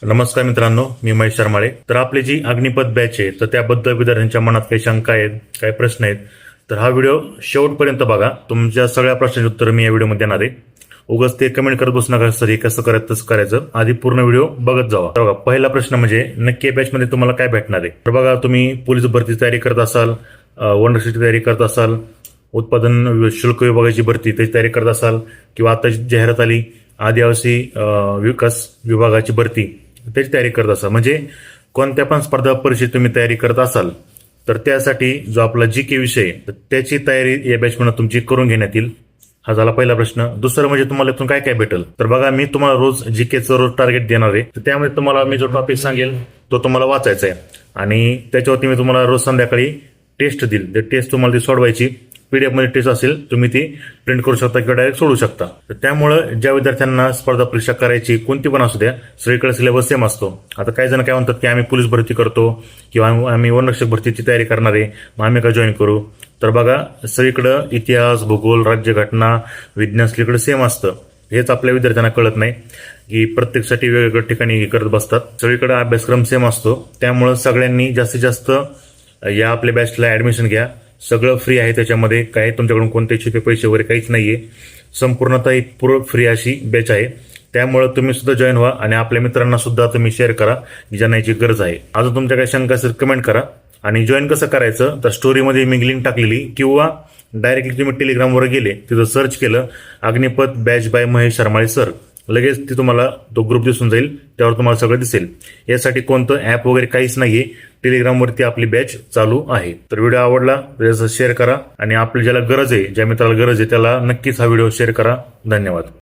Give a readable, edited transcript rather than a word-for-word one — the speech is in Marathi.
नमस्कार मित्रांनो, मी महेश शर्माळे. तर आपली जी अग्निपथ बॅच आहे तर त्याबद्दल विद्यार्थ्यांच्या मनात काही शंका आहेत, काही प्रश्न आहेत. तर हा व्हिडिओ शेवटपर्यंत बघा. तुमच्या सगळ्या प्रश्नांची उत्तर मी या व्हिडिओमध्ये देणार आहे. उगाच ते कमेंट करत बसू नका, सर हे कसं करायचं तसं करायचं. आधी पूर्ण व्हिडिओ बघत जावा. तर बघा, पहिला प्रश्न म्हणजे नक्की बॅचमध्ये तुम्हाला काय भेटणार आहे. तर बघा, तुम्ही पोलीस भरती तयारी करत असाल, वनरक्षकाची तयारी करत असाल, उत्पादन शुल्क विभागाची भरती त्याची तयारी करत असाल, किंवा आता जाहिरात आली आदिवासी विकास विभागाची भरती त्याची तयारी करत असाल, म्हणजे कोणत्या पण स्पर्धा परीक्षेत तुम्ही तयारी करत असाल तर त्यासाठी जो आपला जीके विषय आहे त्याची तयारी या बॅचमध्ये तुमची करून घेण्यात येईल. हा झाला पहिला प्रश्न. दुसरं म्हणजे तुम्हाला इथून काय काय भेटेल. तर बघा, मी तुम्हाला रोज जीकेचं रोज टार्गेट देणार आहे. तर त्यामध्ये तुम्हाला मी जो टॉपिक सांगेल तो तुम्हाला वाचायचा आहे आणि त्याच्यावरती मी तुम्हाला रोज संध्याकाळी टेस्ट देईल. ते टेस्ट तुम्हाला ती सोडवायची. पीडीएफ मध्ये टेस्ट असेल, तुम्ही ती प्रिंट करू शकता किंवा डायरेक्ट सोडू शकता. तर त्यामुळं ज्या विद्यार्थ्यांना स्पर्धा परीक्षा करायची कोणती पण असू द्या, सगळीकडे सिलेबस सेम असतो. आता काही जण काय म्हणतात की आम्ही पोलीस भरती करतो किंवा आम्ही वनरक्षक भरतीची तयारी करणार आहे, मग आम्ही का जॉईन करू. तर बघा, सगळीकडं इतिहास, भूगोल, राज्यघटना, विज्ञान सगळीकडे सेम असतं. हेच आपल्या विद्यार्थ्यांना कळत नाही की प्रत्येकसाठी वेगवेगळ्या ठिकाणी करत बसतात. सगळीकडे अभ्यासक्रम सेम असतो. त्यामुळं सगळ्यांनी जास्तीत जास्त या आपल्या बॅचला ऍडमिशन घ्या. सगळं फ्री आहे. त्याच्यामध्ये काही तुमच्याकडून कोणते छुपे पैसे वगैरे काहीच नाहीये. संपूर्णतः एक पूर्ण फ्री अशी बॅच आहे. त्यामुळे तुम्ही सुद्धा जॉईन व्हा आणि आपल्या मित्रांना सुद्धा तुम्ही शेअर करा ज्यांना याची गरज आहे. अजून तुमच्या काही शंका असेल कमेंट करा. आणि जॉईन कसं करायचं, तर स्टोरीमध्ये मी लिंक टाकलेली, किंवा डायरेक्टली तुम्ही टेलिग्रामवर गेले, तिथं सर्च केलं Agnipath batch by Mahesh Sharmale sir, लगेच ती तुम्हाला तो ग्रुप दिसून जाईल. त्यावर तुम्हाला सगळं दिसेल. यासाठी कोणतं ॲप वगैरे काहीच नाहीये. टेलिग्रामवरती आपली बॅच चालू आहे. तर व्हिडिओ आवडला तर शेअर करा आणि आपल्या ज्याला गरज आहे, ज्या मित्राला गरज आहे त्याला नक्कीच हा व्हिडिओ शेअर करा. धन्यवाद.